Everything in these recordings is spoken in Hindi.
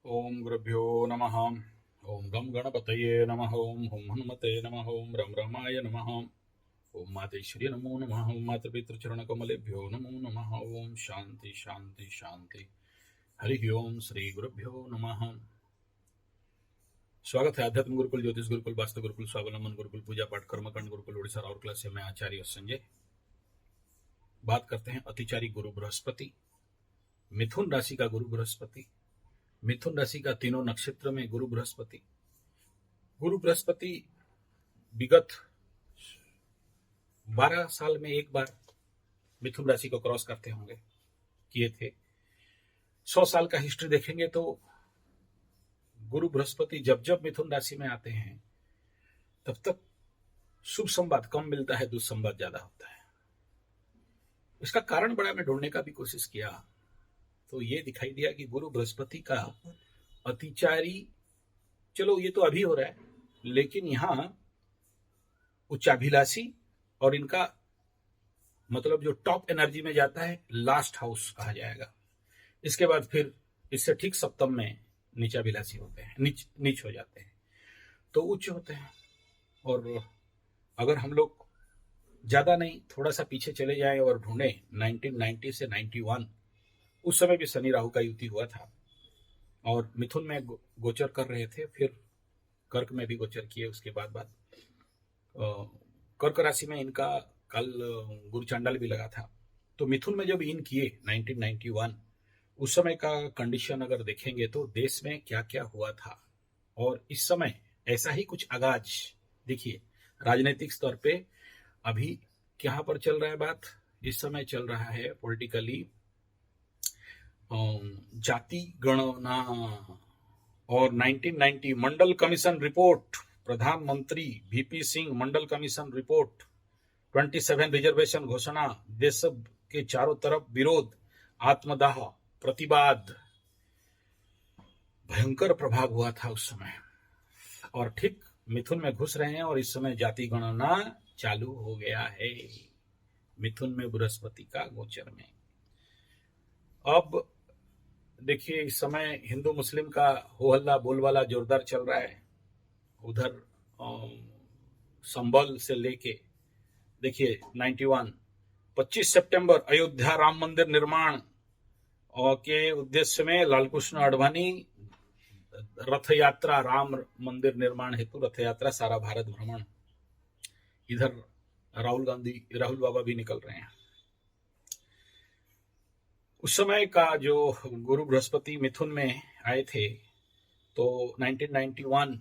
ओम गुरुभ्यो नमः। ओम गम गणपतये नमः। ओम हुम हनुमते नमः। ओम रम रमाय नमः। ओम मातेश्वरी नमो नमः। ओम मातृपितृचरण कमलेभ्यो नमो नमः। ओम शांति शांति शांति। हरि ओम श्री गुरुभ्यो नमः। स्वागत है आध्यात्म गुरुकुल, ज्योतिष गुरुकुल, वास्तु गुरुकुल, स्वावलंबन गुरुकुल, पूजा पाठ कर्मकांड गुरुकुल उड़ीसा और क्लास से मैं आचार्य संजय। बात करते हैं अतिचारी गुरु बृहस्पति, मिथुन राशि का गुरु बृहस्पति, मिथुन राशि का तीनों नक्षत्र में गुरु बृहस्पति। गुरु बृहस्पति विगत 12 साल में एक बार मिथुन राशि को क्रॉस करते होंगे, किए थे। 100 साल का हिस्ट्री देखेंगे तो गुरु बृहस्पति जब जब मिथुन राशि में आते हैं तब तक शुभ संवाद कम मिलता है, दुष्संवाद ज्यादा होता है। इसका कारण बड़ा मैं ढूंढने का भी कोशिश किया तो ये दिखाई दिया कि गुरु बृहस्पति का अतिचारी, चलो ये तो अभी हो रहा है, लेकिन यहां उच्चाभिलाषी और इनका मतलब जो टॉप एनर्जी में जाता है लास्ट हाउस कहा जाएगा। इसके बाद फिर इससे ठीक सप्तम में नीचाभिलाषी होते हैं, नीच हो जाते हैं तो उच्च होते हैं। और अगर हम लोग ज्यादा नहीं थोड़ा सा पीछे चले जाएं और ढूंढे 1990 से 91, उस समय भी शनि राहु का युति हुआ था और मिथुन में गोचर कर रहे थे, फिर कर्क में भी गोचर किए। उसके बाद कर्क राशि में इनका कल गुरु चांडाल भी लगा था। तो मिथुन में जब इन किए 1991, उस समय का कंडीशन अगर देखेंगे तो देश में क्या क्या हुआ था, और इस समय ऐसा ही कुछ आगाज देखिए। राजनीतिक स्तर पे अभी कहां पर चल रहा है बात, इस समय चल रहा है पॉलिटिकली जाति गणना और 1990 मंडल कमीशन रिपोर्ट, प्रधानमंत्री वीपी सिंह मंडल कमीशन रिपोर्ट, 27 रिजर्वेशन घोषणा, देश के चारों तरफ विरोध, आत्मदाह, प्रतिवाद, भयंकर प्रभाव हुआ था उस समय। और ठीक मिथुन में घुस रहे हैं और इस समय जाति गणना चालू हो गया है मिथुन में बृहस्पति का गोचर में। अब देखिए इस समय हिंदू मुस्लिम का हो हल्ला बोलबाला जोरदार चल रहा है। उधर संभल से लेके देखिए 91, 25 सितंबर अयोध्या राम मंदिर निर्माण के उद्देश्य में लालकृष्ण आडवाणी रथ यात्रा, राम मंदिर निर्माण हेतु रथ यात्रा, सारा भारत भ्रमण। इधर राहुल बाबा भी निकल रहे हैं। उस समय का जो गुरु बृहस्पति मिथुन में आए थे तो 1991,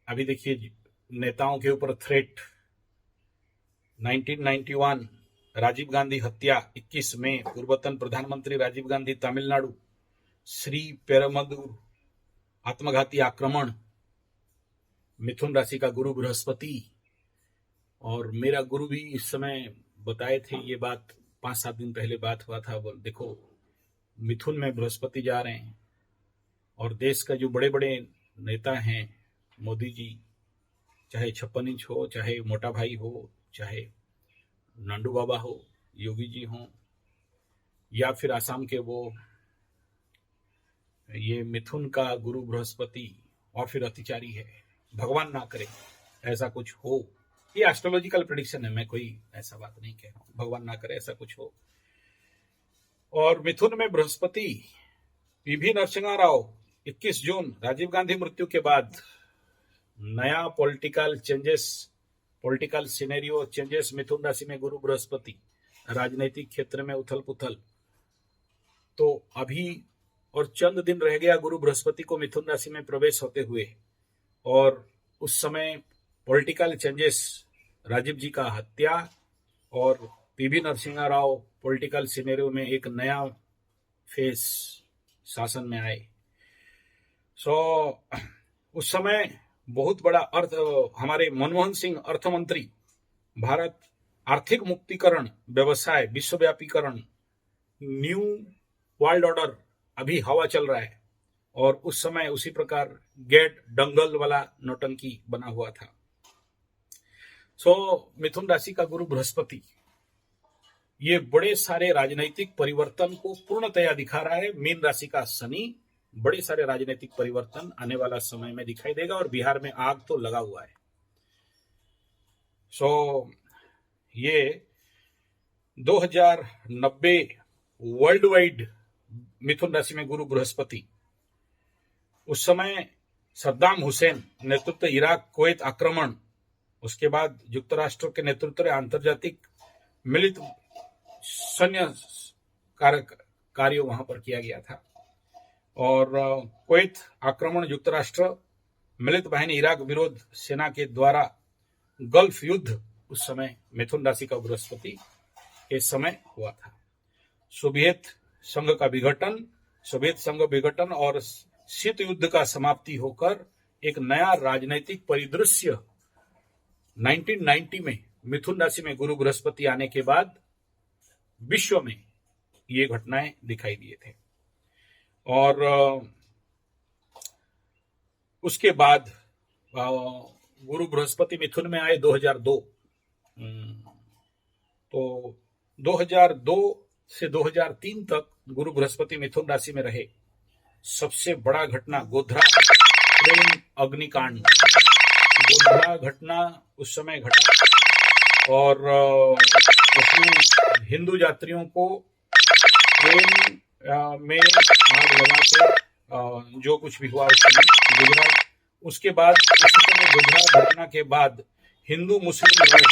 अभी देखिए नेताओं के ऊपर थ्रेट। 1991 राजीव गांधी हत्या, 21 मई पूर्वतन प्रधानमंत्री राजीव गांधी तमिलनाडु, श्री पेरमदूर आत्मघाती आक्रमण, मिथुन राशि का गुरु बृहस्पति। और मेरा गुरु भी इस समय बताए थे ये बात, 5-7 दिन पहले बात हुआ था। वो देखो मिथुन में बृहस्पति जा रहे हैं और देश का जो बड़े बड़े नेता हैं, मोदी जी, चाहे 56 इंच हो, चाहे मोटा भाई हो, चाहे नांडू बाबा हो, योगी जी हो, या फिर आसाम के वो, ये मिथुन का गुरु बृहस्पति और फिर अतिचारी है। भगवान ना करे ऐसा कुछ हो, ये एस्ट्रोलॉजिकल प्रेडिक्शन है, मैं कोई ऐसा बात नहीं कह रहा हूं, भगवान ना करे ऐसा कुछ हो। और मिथुन में बृहस्पति, पीवी नरसिम्हा राव 21 जून राजीव गांधी मृत्यु के बाद नया political changes, political scenario changes, मिथुन राशि में गुरु बृहस्पति, राजनीतिक क्षेत्र में उथल पुथल। तो अभी और चंद दिन रह गया गुरु बृहस्पति को मिथुन राशि में प्रवेश होते हुए, और उस समय पॉलिटिकल चेंजेस, राजीव जी का हत्या और PV Narasimha Rao political scenario में एक नया फेस शासन में आए। उस समय बहुत बड़ा अर्थ, हमारे मनमोहन सिंह अर्थ मंत्री, भारत आर्थिक मुक्तिकरण, व्यवसाय विश्वव्यापीकरण, न्यू वर्ल्ड ऑर्डर अभी हवा चल रहा है। और उस समय उसी प्रकार गेट दंगल वाला नौटंकी बना हुआ था। मिथुन राशि का गुरु बृहस्पति ये बड़े सारे राजनीतिक परिवर्तन को पूर्णतया दिखा रहा है। मीन राशि का शनि बड़े सारे राजनीतिक परिवर्तन आने वाला समय में दिखाई देगा और बिहार में आग तो लगा हुआ है। ये 2090 वर्ल्ड वाइड मिथुन राशि में गुरु बृहस्पति, उस समय सद्दाम हुसैन नेतृत्व इराक कुवैत आक्रमण, उसके बाद संयुक्त राष्ट्र के नेतृत्व में आंतर्जातिक मिलित सैन्य कार्य वहां पर किया गया था और कुवैत आक्रमण, संयुक्त राष्ट्र मिलित बाहिनी इराक विरोध सेना के द्वारा गल्फ युद्ध उस समय मिथुन राशि का बृहस्पति के समय हुआ था। सोवियत संघ विघटन और शीत युद्ध का समाप्ति होकर एक नया राजनीतिक परिदृश्य 1990 में मिथुन राशि में गुरु बृहस्पति आने के बाद विश्व में ये घटनाएं दिखाई दिए थे। और उसके बाद गुरु बृहस्पति मिथुन में आए 2002। तो 2002 से 2003 तक गुरु बृहस्पति मिथुन राशि में रहे। सबसे बड़ा घटना गोधरा ट्रेन अग्निकांड, गोधरा घटना उस समय घटा और उसमें हिंदू यात्रियों को ट्रेन में आग लगाकर जो कुछ भी हुआ उस समय गुजरात। उसके बाद उस समय गोधरा घटना के बाद हिंदू मुस्लिम लड़ाई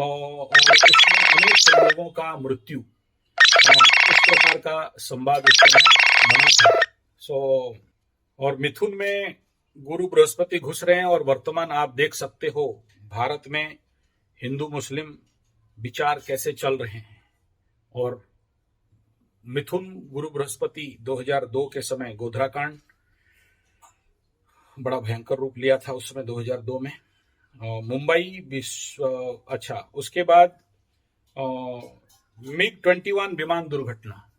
और उसमें अनेक लोगों का मृत्यु, इस प्रकार का संवाद उस समय बना था। और मिथुन में गुरु बृहस्पति घुस रहे हैं और वर्तमान आप देख सकते हो भारत में हिंदू मुस्लिम विचार कैसे चल रहे हैं। और मिथुन गुरु बृहस्पति 2002 के समय गोधरा कांड बड़ा भयंकर रूप लिया था उस समय 2002 में। मुंबई उसके बाद MiG-21 विमान दुर्घटना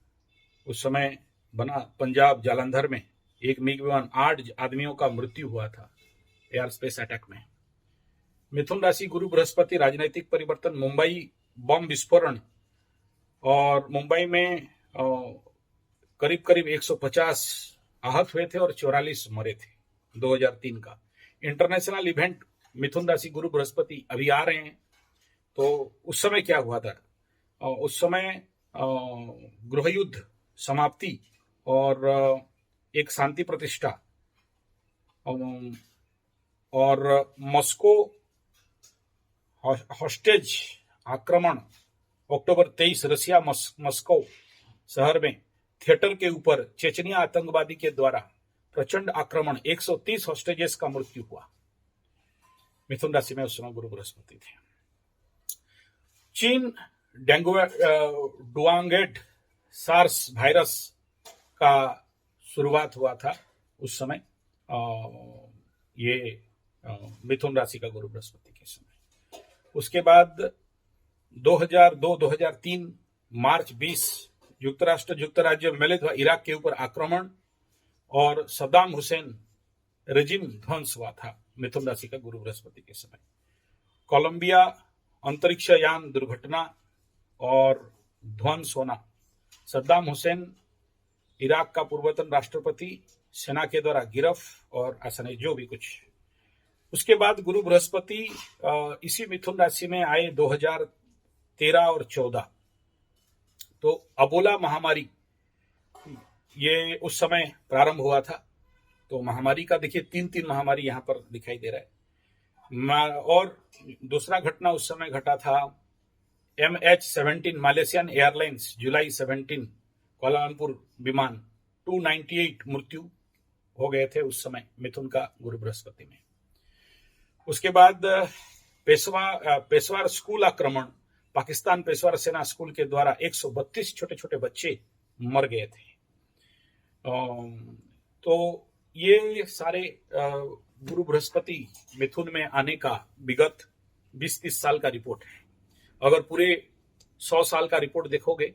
उस समय बना पंजाब जालंधर में, एक MiG विमान 8 आदमियों का मृत्यु हुआ था एयर स्पेस अटैक में। मिथुन राशि गुरु बृहस्पति राजनीतिक परिवर्तन, मुंबई बम विस्फोरण और मुंबई में करीब करीब 150 आहत हुए थे और 44 मरे थे 2003 का। इंटरनेशनल इवेंट मिथुन राशि गुरु बृहस्पति अभी आ रहे हैं। तो उस समय क्या हुआ था? उस समय गृह युद्ध समाप्ति और एक शांति प्रतिष्ठा और मॉस्को हॉस्टेज आक्रमण अक्टूबर 23 रशिया मॉस्को शहर में थिएटर के ऊपर चेचनिया आतंकवादी के द्वारा प्रचंड आक्रमण, 130 हॉस्टेजेस का मृत्यु हुआ। मिथुन राशि में उस समय गुरु बृहस्पति थे। चीन डुआंगेट सार्स वायरस का शुरुआत हुआ था उस समय, ये मिथुन राशि का गुरु बृहस्पति के समय। उसके बाद 2002-2003 मार्च 20 संयुक्त राष्ट्र संयुक्त राज्य मिलित इराक के ऊपर आक्रमण और सद्दाम हुसैन रेजिम ध्वंस हुआ था मिथुन राशि का गुरु बृहस्पति के समय। कोलंबिया अंतरिक्ष यान दुर्घटना और ध्वंस होना, सद्दाम हुसैन इराक का पूर्वतन राष्ट्रपति, सेना के द्वारा गिरफ्त और ऐसा नहीं जो भी कुछ। उसके बाद गुरु बृहस्पति इसी मिथुन राशि में आए 2013 और 14। तो अबोला महामारी ये उस समय प्रारंभ हुआ था। तो महामारी का देखिए 3 महामारी यहाँ पर दिखाई दे रहा है। और दूसरा घटना उस समय घटा था MH17 मलेशियन एयरलाइंस जुलाई 17 कोलालमपुर विमान 298 मृत्यु हो गए थे उस समय मिथुन का गुरु बृहस्पति में। उसके बाद पेशवार स्कूल आक्रमण, पाकिस्तान पेशवार सेना स्कूल के द्वारा 132 छोटे छोटे बच्चे मर गए थे। तो ये सारे गुरु बृहस्पति मिथुन में आने का विगत 20-30 साल का रिपोर्ट है। अगर पूरे 100 साल का रिपोर्ट देखोगे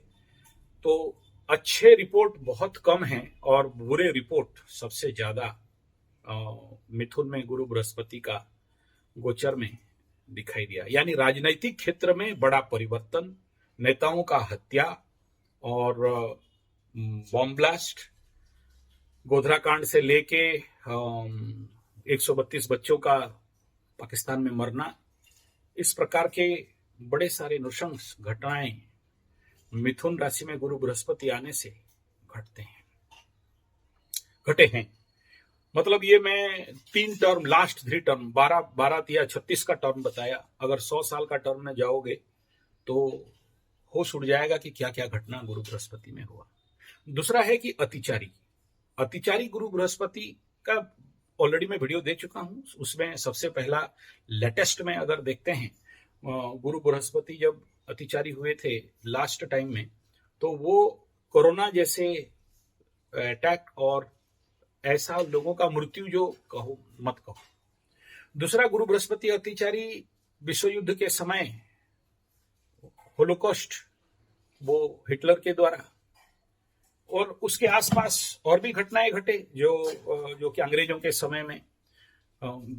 तो अच्छे रिपोर्ट बहुत कम हैं और बुरे रिपोर्ट सबसे ज्यादा मिथुन में गुरु बृहस्पति का गोचर में दिखाई दिया। यानी राजनीतिक क्षेत्र में बड़ा परिवर्तन, नेताओं का हत्या और बॉम्ब ब्लास्ट, गोधरा कांड से लेके 132 बच्चों का पाकिस्तान में मरना, इस प्रकार के बड़े सारे नृशंस घटनाएं मिथुन राशि में गुरु बृहस्पति आने से घटे हैं। मतलब ये मैं 3 टर्म, लास्ट 3 टर्म, 12 या 36 का टर्म बताया। अगर 100 साल का टर्म में जाओगे तो होश उड़ जाएगा कि क्या क्या घटना गुरु बृहस्पति में हुआ। दूसरा है कि अतिचारी गुरु बृहस्पति का ऑलरेडी मैं वीडियो दे चुका हूं। उसमें सबसे पहला लेटेस्ट में अगर देखते हैं, गुरु बृहस्पति जब अतिचारी हुए थे लास्ट टाइम में, तो वो कोरोना जैसे अटैक और ऐसा लोगों का मृत्यु जो कहो मत कहो। दूसरा, गुरु बृहस्पति अतिचारी विश्व युद्ध के समय होलोकॉस्ट, वो हिटलर के द्वारा, और उसके आसपास और भी घटनाएं घटे जो कि अंग्रेजों के समय में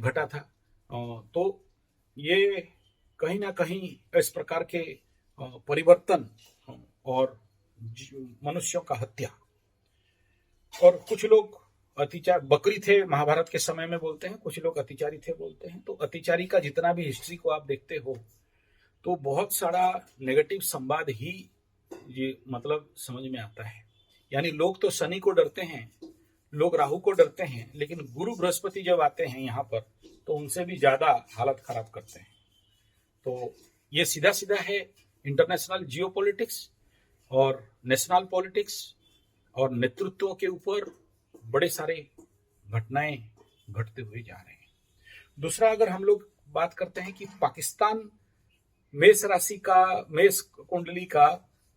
घटा था। तो ये कहीं ना कहीं इस प्रकार के परिवर्तन और मनुष्यों का हत्या, और कुछ लोग अतिचार बकरी थे महाभारत के समय में बोलते हैं, कुछ लोग अतिचारी थे बोलते हैं। तो अतिचारी का जितना भी हिस्ट्री को आप देखते हो तो बहुत सारा नेगेटिव संवाद ही ये मतलब समझ में आता है। यानी लोग तो शनि को डरते हैं, लोग राहु को डरते हैं, लेकिन गुरु बृहस्पति जब आते हैं यहाँ पर तो उनसे भी ज्यादा हालत खराब करते हैं। तो ये सीधा सीधा है इंटरनेशनल जियोपॉलिटिक्स और नेशनल पॉलिटिक्स और नेतृत्वों के ऊपर बड़े सारे घटनाएं घटते हुए जा रहे हैं। दूसरा, अगर हम लोग बात करते हैं कि पाकिस्तान मेष राशि का, मेष कुंडली का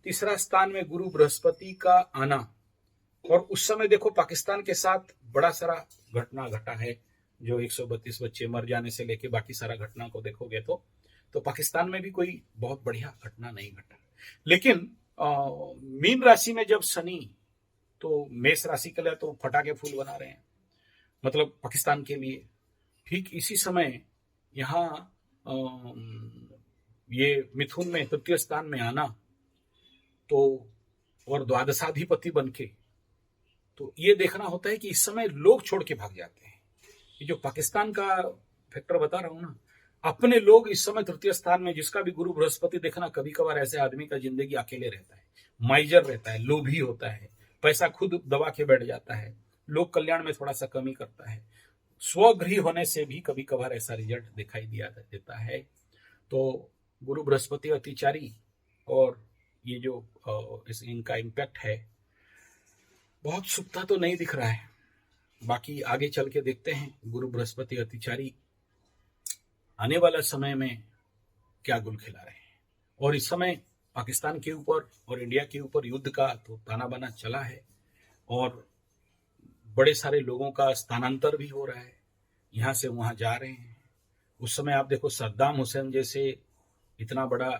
तीसरा स्थान में गुरु बृहस्पति का आना, और उस समय देखो पाकिस्तान के साथ बड़ा सारा घटना घटा है, जो 132 बच्चे मर जाने से लेके बाकी सारा घटना को देखोगे तो पाकिस्तान में भी कोई बहुत बढ़िया घटना नहीं घटा। लेकिन मीन राशि में जब शनि, तो मेष राशि के लिए तो फटाके फूल बना रहे हैं, मतलब पाकिस्तान के लिए। ठीक इसी समय यहाँ ये मिथुन में तृतीय स्थान में आना, तो और द्वादशाधिपति बनके, तो ये देखना होता है कि इस समय लोग छोड़ के भाग जाते हैं। ये जो पाकिस्तान का फैक्टर बता रहा हूं ना, अपने लोग इस समय तृतीय स्थान में, जिसका भी गुरु बृहस्पति, देखना कभी कभार ऐसे आदमी का जिंदगी अकेले रहता है, माइजर रहता है, लोभी होता है, पैसा खुद दबा के बैठ जाता है, लोक कल्याण में थोड़ा सा कमी करता है, स्वगृही होने से भी कभी कभार ऐसा रिजल्ट दिखाई देता है। तो गुरु बृहस्पति अतिचारी और ये जो इनका इम्पैक्ट है, बहुत शुभता तो नहीं दिख रहा है। बाकी आगे चल के देखते हैं गुरु बृहस्पति अतिचारी आने वाला समय में क्या गुल खिला रहे हैं। और इस समय पाकिस्तान के ऊपर और इंडिया के ऊपर युद्ध का तो ताना बाना चला है, और बड़े सारे लोगों का स्थानांतर भी हो रहा है, यहाँ से वहाँ जा रहे हैं। उस समय आप देखो सद्दाम हुसैन जैसे इतना बड़ा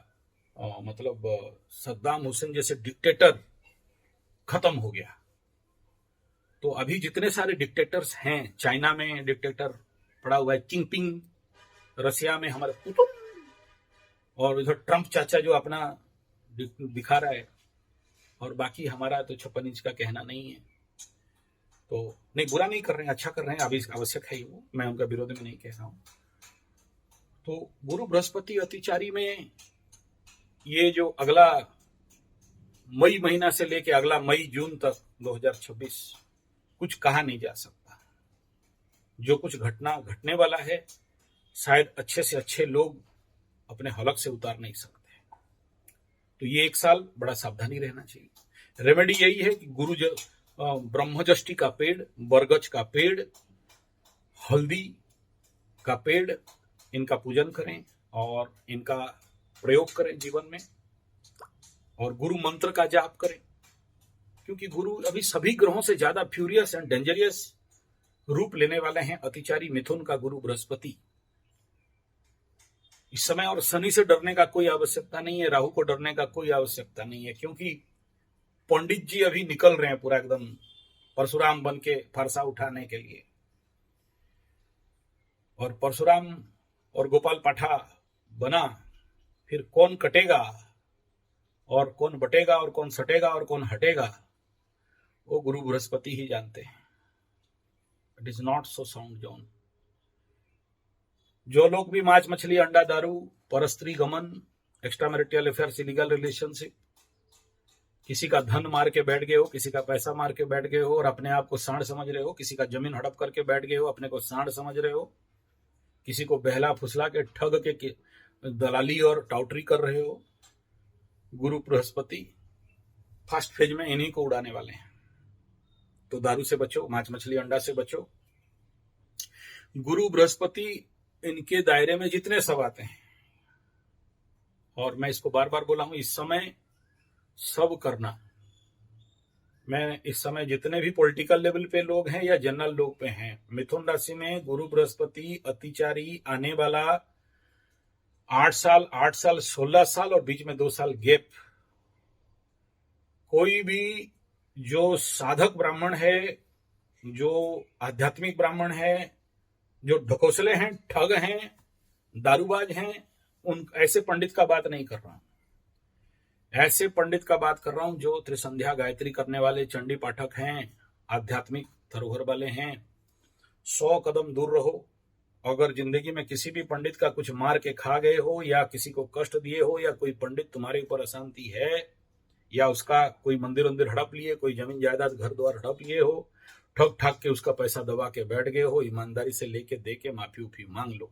सद्दाम हुसैन जैसे डिक्टेटर खत्म हो गया। तो अभी जितने सारे डिक्टेटर्स हैं, चाइना में डिक्टेटर पड़ा हुआ है चिंगपिंग, रसिया में हमारे पुतिन, और इधर ट्रंप चाचा जो अपना दिखा रहा है, और बाकी हमारा तो 56 इंच का कहना नहीं है। तो नहीं, बुरा नहीं कर रहे हैं, अच्छा कर रहे हैं, अभी आवश्यक है वो, मैं उनका विरोध में नहीं कह रहा हूं। तो गुरु बृहस्पति अतिचारी में ये जो अगला मई महीना से लेके अगला मई जून तक 2026 कुछ कहा नहीं जा सकता। जो कुछ घटना घटने वाला है, शायद अच्छे से अच्छे लोग अपने हलक से उतार नहीं सकते। तो ये 1 साल बड़ा सावधानी रहना चाहिए। रेमेडी यही है कि ब्रह्मजष्टि का पेड़, बरगज का पेड़, हल्दी का पेड़, इनका पूजन करें और इनका प्रयोग करें जीवन में, और गुरु मंत्र का जाप करें, क्योंकि गुरु अभी सभी ग्रहों से ज्यादा फ्यूरियस एंड डेंजरियस रूप लेने वाले हैं अतिचारी मिथुन का गुरु बृहस्पति इस समय। और शनि से डरने का कोई आवश्यकता नहीं है, राहु को डरने का कोई आवश्यकता नहीं है, क्योंकि पंडित जी अभी निकल रहे हैं पूरा एकदम परशुराम बन के फरसा उठाने के लिए। और परशुराम और गोपाल पाठा बना, फिर कौन कटेगा और कौन बटेगा और कौन सटेगा और कौन हटेगा, वो गुरु बृहस्पति ही जानते हैं। It is not so sound zone. जो लोग भी मांस मछली अंडा दारू परस्त्री गमन extra marital affairs illegal relationship किसी का धन मार के बैठ गए हो, किसी का पैसा मार के बैठ गए हो और अपने आप को सांड समझ रहे हो, किसी का जमीन हड़प करके बैठ गए हो, अपने को सांड समझ रहे हो, किसी को बहला फुसला के ठग के दलाली और टाउटरी कर रहे हो, गुरु बृहस्पति फर्स्ट फेज में इन्हीं को उड़ाने वाले हैं। तो दारू से बचो, मांस मछली अंडा से बचो। गुरु बृहस्पति इनके दायरे में जितने सब आते हैं, और मैं इसको बार बार बोला हूं, इस समय सब करना। मैं इस समय जितने भी पॉलिटिकल लेवल पे लोग हैं या जनरल लोग पे हैं, मिथुन राशि में गुरु बृहस्पति अतिचारी आने वाला 8 साल 16 साल और बीच में 2 साल गैप। कोई भी जो साधक ब्राह्मण है, जो आध्यात्मिक ब्राह्मण है, जो ढकोसले हैं, ठग हैं, दारूबाज हैं, उन ऐसे पंडित का बात नहीं कर रहा हूं। ऐसे पंडित का बात कर रहा हूं जो त्रिसंध्या गायत्री करने वाले चंडी पाठक हैं, आध्यात्मिक धरोहर वाले हैं। 100 कदम दूर रहो। अगर जिंदगी में किसी भी पंडित का कुछ मार के खा गए हो या किसी को कष्ट दिए हो या कोई पंडित तुम्हारे ऊपर अशांति है या उसका कोई मंदिर हड़प लिए, कोई जमीन जायदाद घर द्वार हड़प लिए हो, ठग ठाक के उसका पैसा दबा के बैठ गए हो, ईमानदारी से लेके दे के माफी उफी मांग लो।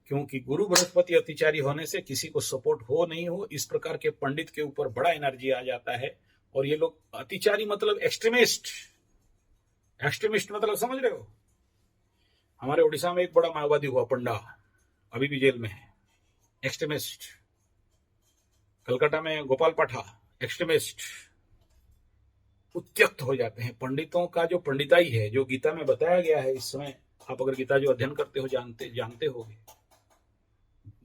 क्योंकि गुरु बृहस्पति अतिचारी होने से किसी को सपोर्ट हो नहीं हो, इस प्रकार के पंडित के ऊपर बड़ा एनर्जी आ जाता है। और ये लोग अतिचारी मतलब एक्सट्रीमिस्ट मतलब समझ रहे हो। हमारे उड़ीसा में एक बड़ा माओवादी हुआ, पंडा, अभी भी जेल में है, एक्सट्रीमिस्ट। कलकत्ता में गोपाल पाठा, एक्सट्रीमिस्ट। उत्यक्त हो जाते हैं। पंडितों का जो पंडिताई है, जो गीता में बताया गया है, इस समय आप अगर गीता जो अध्ययन करते हो जानते होगे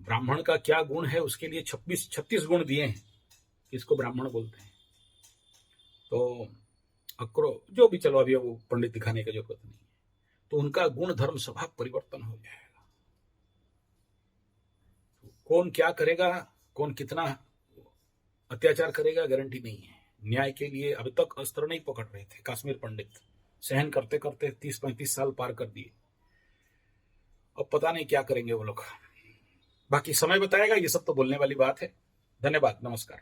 ब्राह्मण का क्या गुण है, उसके लिए 36 गुण दिए हैं, इसको ब्राह्मण बोलते हैं। तो अक्रो जो भी, चलो अभी वो पंडित दिखाने की जरूरत नहीं है, तो उनका गुण धर्म स्वभाव परिवर्तन हो जाएगा। तो कौन क्या करेगा, कौन कितना अत्याचार करेगा, गारंटी नहीं है। न्याय के लिए अभी तक अस्त्र नहीं पकड़ रहे थे कश्मीर पंडित, सहन करते करते 30-35 साल पार कर दिए। अब पता नहीं क्या करेंगे वो लोग, बाकी समय बताएगा। ये सब तो बोलने वाली बात है। धन्यवाद, नमस्कार।